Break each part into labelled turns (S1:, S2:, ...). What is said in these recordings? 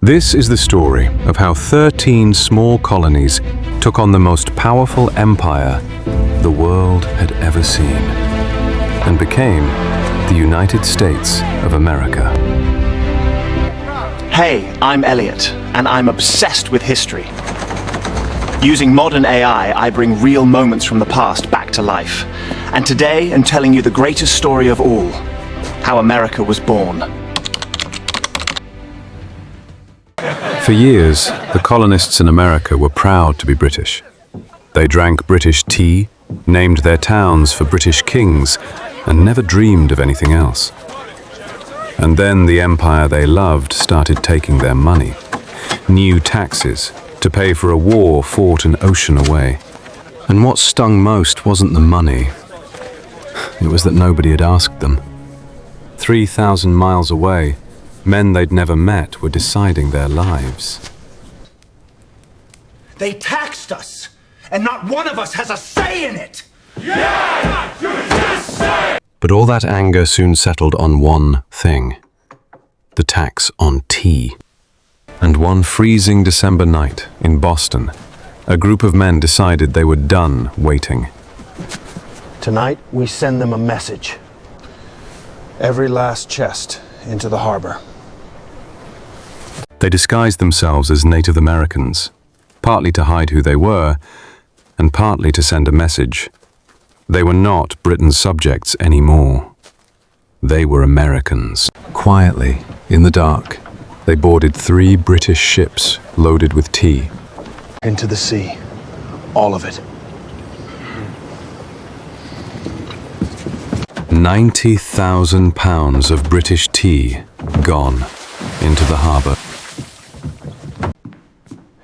S1: This is the story of how 13 small colonies took on the most powerful empire the world had ever seen and became the United States of America.
S2: Hey, I'm Elliot, and I'm obsessed with history. Using modern AI, I bring real moments from the past back to life. And today, I'm telling you the greatest story of all, how America was born.
S1: For years, the colonists in America were proud to be British. They drank British tea, named their towns for British kings, and never dreamed of anything else. And then the empire they loved started taking their money. New taxes to pay for a war fought an ocean away. And what stung most wasn't the money. It was that nobody had asked them. 3,000 miles away, men they'd never met were deciding their lives.
S3: They taxed us, and not one of us has a say in it!
S4: Yeah! You just say!
S1: But all that anger soon settled on one thing: the tax on tea. And one freezing December night in Boston, a group of men decided they were done waiting.
S3: Tonight, we send them a message. Every last chest into the harbor.
S1: They disguised themselves as Native Americans, partly to hide who they were, and partly to send a message. They were not Britain's subjects anymore. They were Americans. Quietly, in the dark, they boarded 3 British ships loaded with tea.
S3: Into the sea. All of it.
S1: 90,000 pounds of British tea gone into the harbor.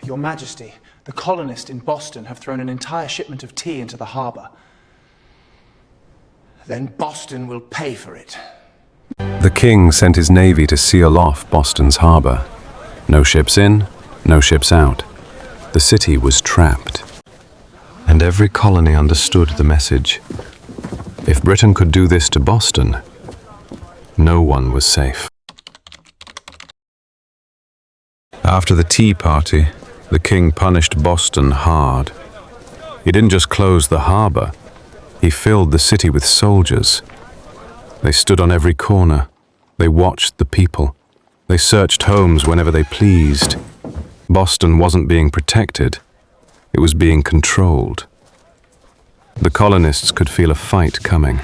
S5: Your Majesty, the colonists in Boston have thrown an entire shipment of tea into the harbor.
S3: Then Boston will pay for it.
S1: The king sent his navy to seal off Boston's harbor. No ships in, no ships out. The city was trapped. And every colony understood the message. If Britain could do this to Boston, no one was safe. After the Tea Party, the king punished Boston hard. He didn't just close the harbor, he filled the city with soldiers. They stood on every corner. They watched the people. They searched homes whenever they pleased. Boston wasn't being protected. It was being controlled. The colonists could feel a fight coming.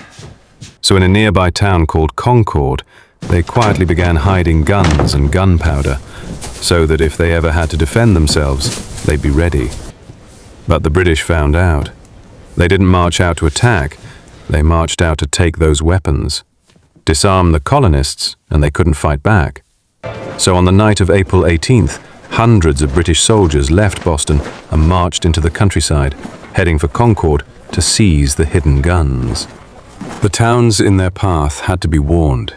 S1: So in a nearby town called Concord, they quietly began hiding guns and gunpowder, so that if they ever had to defend themselves, they'd be ready. But the British found out. They didn't march out to attack, they marched out to take those weapons. Disarm the colonists, and they couldn't fight back. So on the night of April 18th, hundreds of British soldiers left Boston and marched into the countryside, heading for Concord to seize the hidden guns. The towns in their path had to be warned.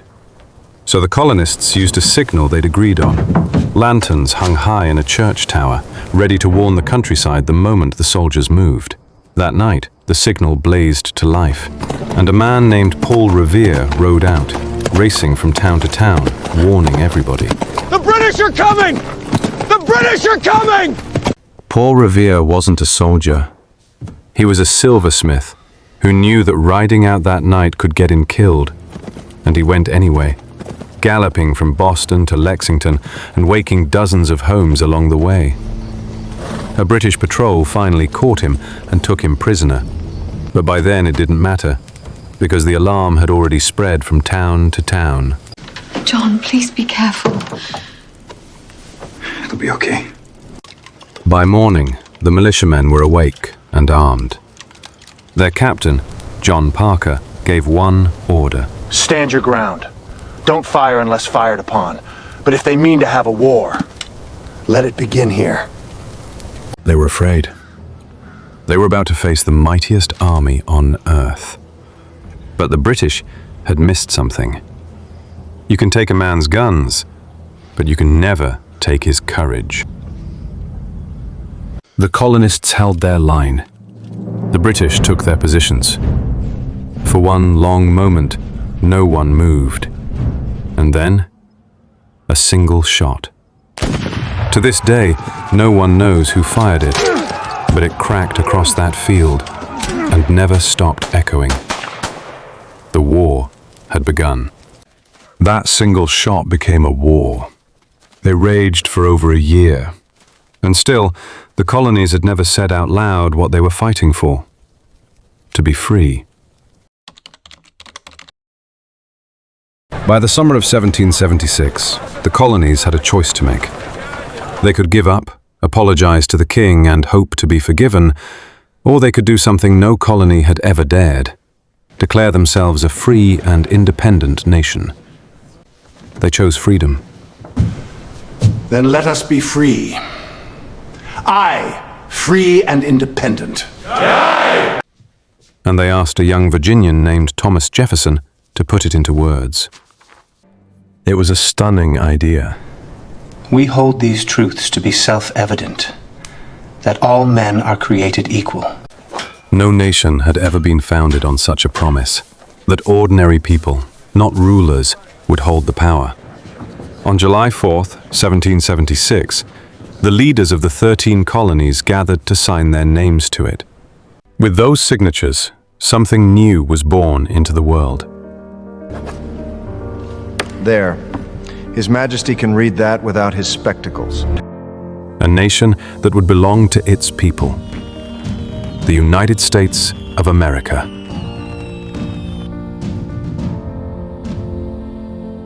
S1: So the colonists used a signal they'd agreed on. Lanterns hung high in a church tower, ready to warn the countryside the moment the soldiers moved. That night, the signal blazed to life, and a man named Paul Revere rode out, racing from town to town, warning everybody.
S4: The British are coming! The British are coming!
S1: Paul Revere wasn't a soldier. He was a silversmith who knew that riding out that night could get him killed, and he went anyway, galloping from Boston to Lexington and waking dozens of homes along the way. A British patrol finally caught him and took him prisoner, but by then it didn't matter, because the alarm had already spread from town to town.
S6: John, please be careful.
S3: It'll be okay.
S1: By morning, the militiamen were awake and armed. Their captain, John Parker, gave one order.
S3: Stand your ground. Don't fire unless fired upon. But if they mean to have a war, let it begin here.
S1: They were afraid. They were about to face the mightiest army on earth. But the British had missed something. You can take a man's guns, but you can never take his courage. The colonists held their line. The British took their positions. For one long moment, no one moved. And then, a single shot. To this day, no one knows who fired it, but it cracked across that field and never stopped echoing. The war had begun. That single shot became a war. They raged for over a year. And still, the colonies had never said out loud what they were fighting for. To be free. By the summer of 1776, the colonies had a choice to make. They could give up, apologize to the king, and hope to be forgiven, or they could do something no colony had ever dared, declare themselves a free and independent nation. They chose freedom.
S3: Then let us be free. I, free and independent.
S1: And they asked a young Virginian named Thomas Jefferson to put it into words. It was a stunning idea.
S2: We hold these truths to be self-evident, that all men are created equal.
S1: No nation had ever been founded on such a promise, that ordinary people, not rulers, would hold the power. On July 4th, 1776, the leaders of the 13 colonies gathered to sign their names to it. With those signatures, something new was born into the world.
S7: There. His Majesty can read that without his spectacles.
S1: A nation that would belong to its people. The United States of America.